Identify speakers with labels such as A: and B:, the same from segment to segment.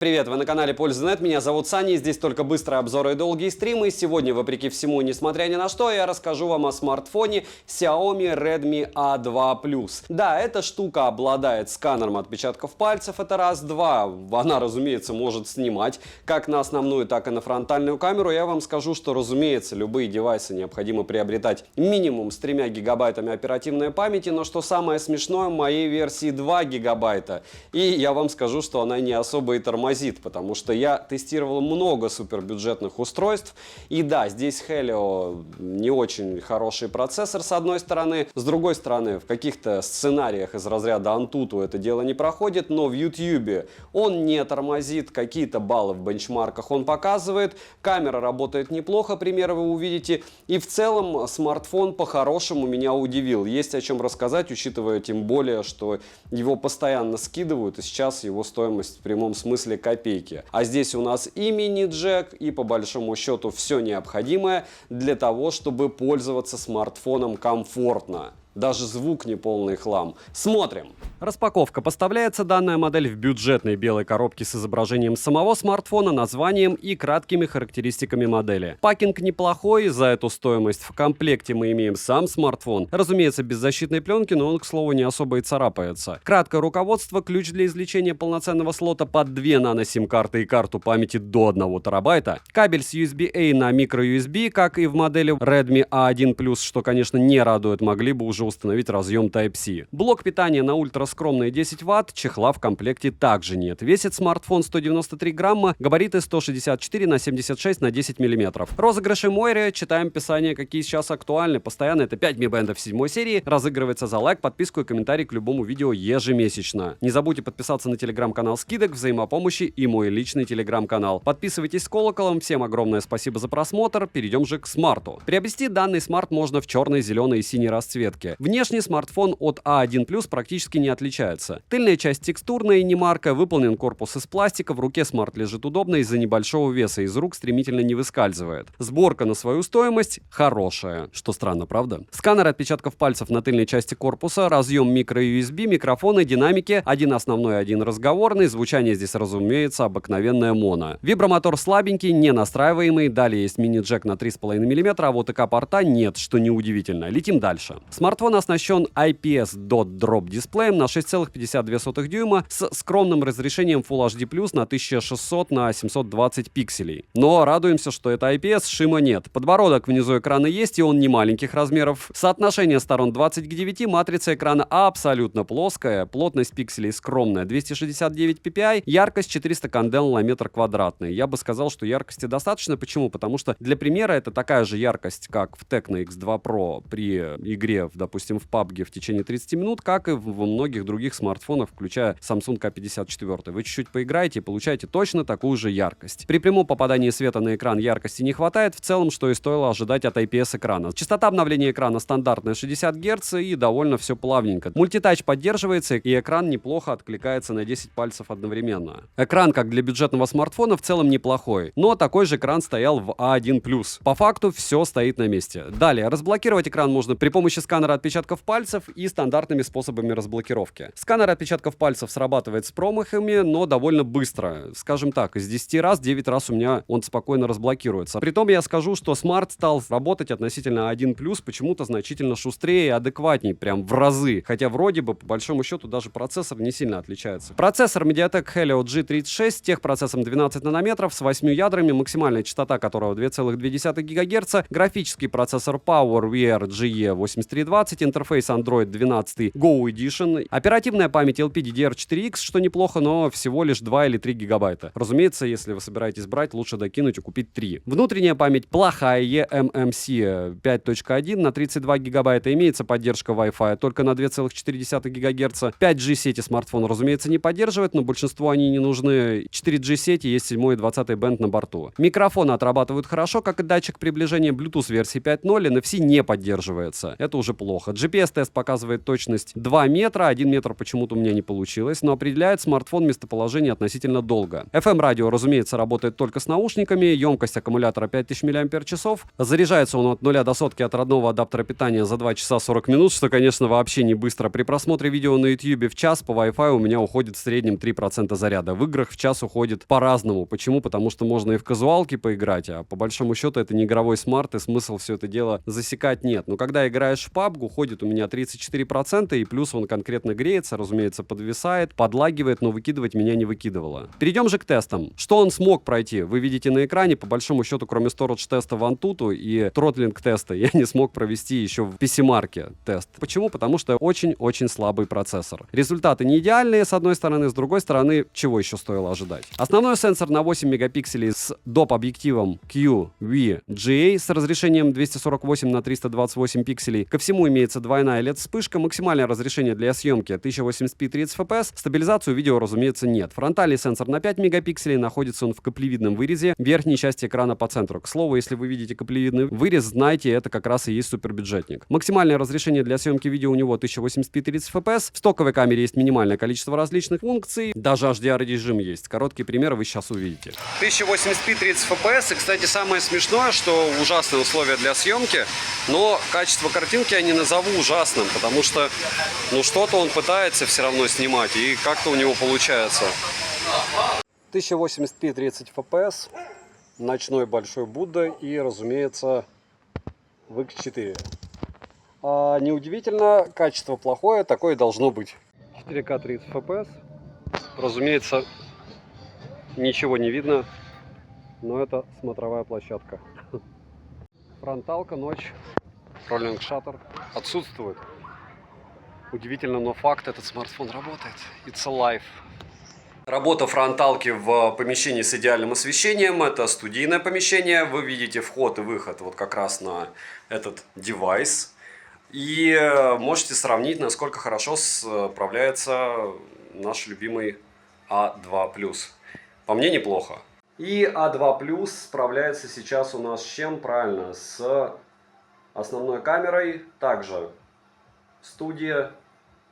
A: Привет, вы на канале Польза.нет, меня зовут Саня, и здесь только быстрые обзоры и долгие стримы. И сегодня, вопреки всему, несмотря ни на что, я расскажу вам о смартфоне Xiaomi Redmi A2+. Да, эта штука обладает сканером отпечатков пальцев, это раз. Два, она, разумеется, может снимать как на основную, так и на фронтальную камеру. Я вам скажу, что, разумеется, любые девайсы необходимо приобретать минимум с 3 гигабайтами оперативной памяти, но что самое смешное, в моей версии 2 гигабайта. И я вам скажу, что она не особо и тормозит, потому что я тестировал много супербюджетных устройств, и да, здесь Helio не очень хороший процессор с одной стороны, с другой стороны в каких-то сценариях из разряда Antutu это дело не проходит, но в YouTube он не тормозит, какие-то баллы в бенчмарках он показывает, камера работает неплохо, примеры вы увидите, и в целом смартфон по-хорошему меня удивил, есть о чем рассказать, учитывая тем более, что его постоянно скидывают, и сейчас его стоимость в прямом смысле копейки. А здесь у нас и мини-джек, и по большому счету все необходимое для того, чтобы пользоваться смартфоном комфортно. Даже звук не полный хлам. Смотрим. Распаковка. Поставляется данная модель в бюджетной белой коробке с изображением самого смартфона, названием и краткими характеристиками модели. Пакинг неплохой, за эту стоимость в комплекте мы имеем сам смартфон. Разумеется, без защитной пленки, но он, к слову, не особо и царапается. Краткое руководство, ключ для извлечения полноценного слота под 2 нано-сим-карты и карту памяти до 1 терабайта. Кабель с USB-A на micro-USB, как и в модели Redmi A1+, что, конечно, не радует, могли бы уже установить разъем Type-C. Блок питания на ультраскромные 10 Вт, чехла в комплекте также нет. Весит смартфон 193 грамма, габариты 164 на 76 на 10 мм. Розыгрыши Мойре, читаем описание, какие сейчас актуальны. Постоянно это 5 Mi Band 7 серии, разыгрывается за лайк, подписку и комментарий к любому видео ежемесячно. Не забудьте подписаться на телеграм-канал скидок, взаимопомощи и мой личный телеграм-канал. Подписывайтесь с колоколом, всем огромное спасибо за просмотр, перейдем же к смарту. Приобрести данный смарт можно в черной, зеленой и синей расцветке. Внешне смартфон от A1+ практически не отличается. Тыльная часть текстурная и не марка, выполнен корпус из пластика, в руке смарт лежит удобно из-за небольшого веса, из рук стремительно не выскальзывает. Сборка на свою стоимость хорошая, что странно, правда? Сканер отпечатков пальцев на тыльной части корпуса, разъем micro-USB, микрофоны, динамики, один основной, один разговорный, звучание здесь, разумеется, обыкновенное моно. Вибромотор слабенький, не настраиваемый, далее есть мини-джек на 3,5 мм, а вот ИК-порта нет, что неудивительно. Летим дальше. Смартфон оснащен IPS Dot Drop дисплеем на 6,52 дюйма с скромным разрешением Full HD+, на 1600 на 720 пикселей. Но радуемся, что это IPS, шима нет. Подбородок внизу экрана есть, и он не маленьких размеров. Соотношение сторон 20 к 9, матрица экрана абсолютно плоская, плотность пикселей скромная, 269 ppi, яркость 400 кандел на метр квадратный. Я бы сказал, что яркости достаточно. Почему? Потому что для примера это такая же яркость, как в Tecno X2 Pro при игре, допустим, в PUBG в течение 30 минут, как и во многих других смартфонах, включая Samsung K54. Вы чуть-чуть поиграете и получаете точно такую же яркость. При прямом попадании света на экран яркости не хватает, в целом, что и стоило ожидать от IPS-экрана. Частота обновления экрана стандартная 60 Гц и довольно все плавненько. Мультитач поддерживается, и экран неплохо откликается на 10 пальцев одновременно. Экран, как для бюджетного смартфона, в целом неплохой, но такой же экран стоял в A1+. По факту все стоит на месте. Далее, разблокировать экран можно при помощи сканера отпечатков пальцев и стандартными способами разблокировки. Сканер отпечатков пальцев срабатывает с промахами, но довольно быстро. Скажем так, из 10 раз 9 раз у меня он спокойно разблокируется. Притом я скажу, что смарт стал работать относительно A1+, почему-то значительно шустрее и адекватней, прям в разы. Хотя вроде бы, по большому счету, даже процессор не сильно отличается. Процессор MediaTek Helio G36 с техпроцессом 12 нанометров с 8 ядрами, максимальная частота которого 2,2 ГГц, графический процессор PowerVR GE8320, интерфейс Android 12 Go Edition, оперативная память LPDDR4X, что неплохо, но всего лишь 2 или 3 гигабайта. Разумеется, если вы собираетесь брать, лучше докинуть и купить 3. Внутренняя память плохая, eMMC 5.1 на 32 гигабайта, имеется поддержка Wi-Fi только на 2,4 ГГц. 5G сети смартфон, разумеется, не поддерживает, но большинству они не нужны. 4G сети, есть 7 и 20 бенд на борту. Микрофоны отрабатывают хорошо, как и датчик приближения. Bluetooth версии 5.0 NFC не поддерживается. Это уже плохо. GPS-тест показывает точность 2 метра, 1 метр почему-то у меня не получилось, но определяет смартфон местоположение относительно долго. FM-радио, разумеется, работает только с наушниками, емкость аккумулятора 5000 мАч, заряжается он от 0 до сотки от родного адаптера питания за 2 часа 40 минут, что, конечно, вообще не быстро. При просмотре видео на YouTube в час по Wi-Fi у меня уходит в среднем 3% заряда. В играх в час уходит по-разному. Почему? Потому что можно и в казуалке поиграть, а по большому счету это не игровой смарт, и смысл все это дело засекать нет. Но когда играешь в PUBG, уходит у меня 34%, и плюс он конкретно греется, разумеется, подвисает, подлагивает, но выкидывать меня не выкидывало. Перейдем же к тестам. Что он смог пройти? Вы видите на экране, по большому счету, кроме storage-теста в Antutu и тротлинг-теста, я не смог провести еще в PC-марке тест. Почему? Потому что очень-очень слабый процессор. Результаты не идеальные, с одной стороны, с другой стороны, чего еще стоило ожидать? Основной сенсор на 8 мегапикселей с доп-объективом QVGA с разрешением 248 на 328 пикселей. Ко всему имеется двойная LED-вспышка, максимальное разрешение для съемки 1080p 30 fps, стабилизацию видео, разумеется, нет. Фронтальный сенсор на 5 мегапикселей, находится он в каплевидном вырезе, в верхней части экрана по центру. К слову, если вы видите каплевидный вырез, знайте, это как раз и есть супербюджетник. Максимальное разрешение для съемки видео у него 1080p 30 fps, в стоковой камере есть минимальное количество различных функций, даже HDR-режим есть. Короткий пример вы сейчас увидите. 1080p 30 fps, и, кстати, самое смешное, что ужасные условия для съемки, но качество картинки я не назову ужасным, потому что, ну, что-то он пытается все равно снимать, и как-то у него получается. 1080p 30 fps, ночной большой Будда и, разумеется, VX4. Неудивительно, качество плохое, такое должно быть. 4К 30 fps, разумеется, ничего не видно, но это смотровая площадка. Фронталка, ночь, роллинг шаттер отсутствует. Удивительно, но факт, этот смартфон работает. It's alive. Работа фронталки в помещении с идеальным освещением. Это студийное помещение. Вы видите вход и выход вот как раз на этот девайс. И можете сравнить, насколько хорошо справляется наш любимый A2+. По мне, неплохо. И A2+ справляется сейчас у нас с чем? Правильно, с основной камерой. Также студия.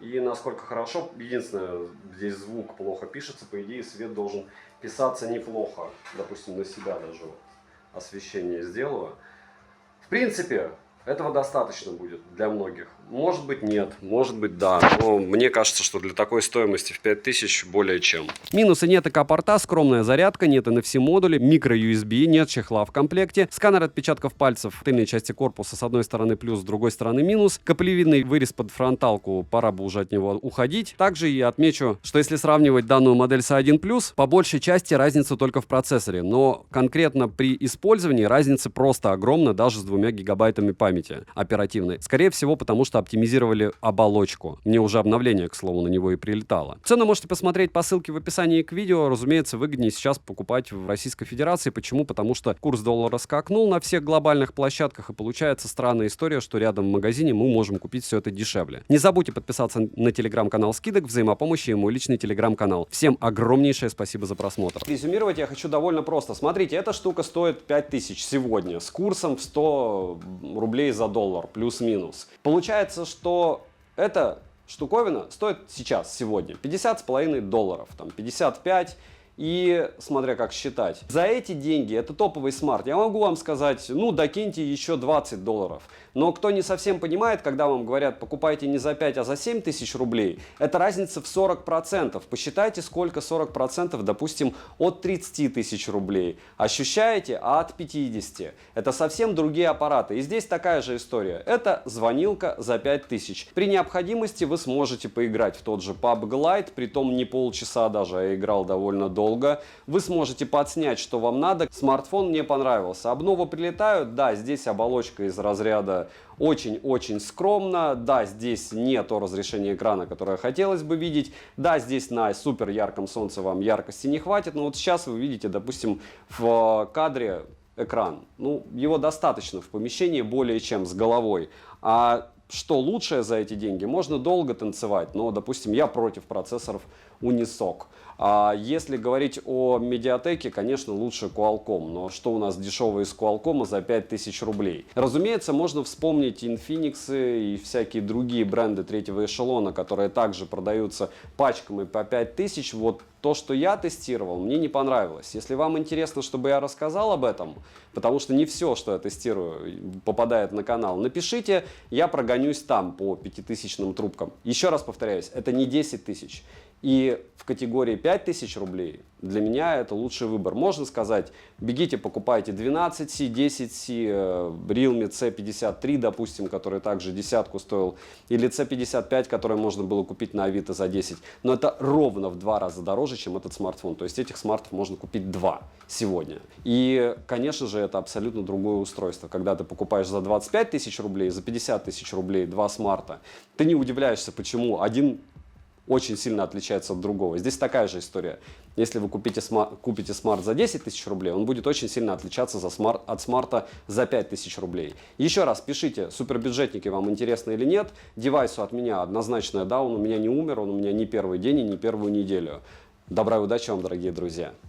A: И насколько хорошо, единственное, здесь звук плохо пишется, по идее свет должен писаться неплохо. Допустим, на себя даже освещение сделаю. В принципе, этого достаточно будет для многих. Может быть нет, может быть да. Но мне кажется, что для такой стоимости в 5000 более чем. Минусы: нет АК-порта, скромная зарядка, нет NFC-модуля, микро-USB, нет чехла в комплекте, сканер отпечатков пальцев в тыльной части корпуса с одной стороны плюс, с другой стороны минус, каплевидный вырез под фронталку, пора бы уже от него уходить. Также я отмечу, что если сравнивать данную модель с A1+, по большей части разница только в процессоре, но конкретно при использовании разница просто огромна, даже с 2 гигабайтами памяти оперативной. Скорее всего, потому что оптимизировали оболочку. Мне уже обновление, к слову, на него и прилетало. Цену можете посмотреть по ссылке в описании к видео. Разумеется, выгоднее сейчас покупать в Российской Федерации. Почему? Потому что курс доллара скакнул на всех глобальных площадках, и получается странная история, что рядом в магазине мы можем купить все это дешевле. Не забудьте подписаться на телеграм-канал скидок, взаимопомощи и мой личный телеграм-канал. Всем огромнейшее спасибо за просмотр. Резюмировать я хочу довольно просто. Смотрите, эта штука стоит 5000 сегодня с курсом в 100 рублей за доллар, плюс-минус. Получается, что эта штуковина стоит сейчас, сегодня, $50,5, там 55, и смотря как считать. За эти деньги, это топовый смарт, я могу вам сказать, ну докиньте еще $20. Но кто не совсем понимает, когда вам говорят, покупайте не за 5, а за 7 тысяч рублей, это разница в 40%. Посчитайте, сколько 40%, допустим, от 30 тысяч рублей. Ощущаете? А от 50. Это совсем другие аппараты. И здесь такая же история. Это звонилка за 5000. При необходимости вы сможете поиграть в тот же PUBG Lite, притом не полчаса даже, я играл довольно долго. Вы сможете подснять, что вам надо. Смартфон мне понравился. Обновы прилетают, да, здесь оболочка из разряда очень-очень скромно. Да, здесь не то разрешение экрана, которое хотелось бы видеть. Да, здесь на супер ярком солнце вам яркости не хватит. Но вот сейчас вы видите, допустим, в кадре экран. Ну, его достаточно в помещении более чем с головой. А что лучшее за эти деньги? Можно долго танцевать, но, допустим, я против процессоров Unisoc. А если говорить о медиатеке, конечно, лучше Qualcomm. Но что у нас дешевое из Qualcomm за 5000 рублей? Разумеется, можно вспомнить Infinix и всякие другие бренды третьего эшелона, которые также продаются пачками по 5000. Вот то, что я тестировал, мне не понравилось. Если вам интересно, чтобы я рассказал об этом, потому что не все, что я тестирую, попадает на канал, напишите, я прогонюсь там по 5000 трубкам. Еще раз повторяюсь, это не 10 тысяч. И в категории 5000 рублей для меня это лучший выбор. Можно сказать, бегите, покупайте 12C, 10C, Realme C53, допустим, который также десятку стоил, или C55, который можно было купить на Авито за 10. Но это ровно в 2 раза дороже, чем этот смартфон. То есть этих смартов можно купить 2 сегодня. И, конечно же, это абсолютно другое устройство. Когда ты покупаешь за 25 тысяч рублей, за 50 тысяч рублей 2 смарта, ты не удивляешься, почему один очень сильно отличается от другого. Здесь такая же история. Если вы купите смарт за 10 тысяч рублей, он будет очень сильно отличаться от смарта за 5 тысяч рублей. Еще раз пишите, супербюджетники вам интересны или нет. Девайсу от меня однозначно да, он у меня не умер, он у меня не первый день и не первую неделю. Добра и удачи вам, дорогие друзья.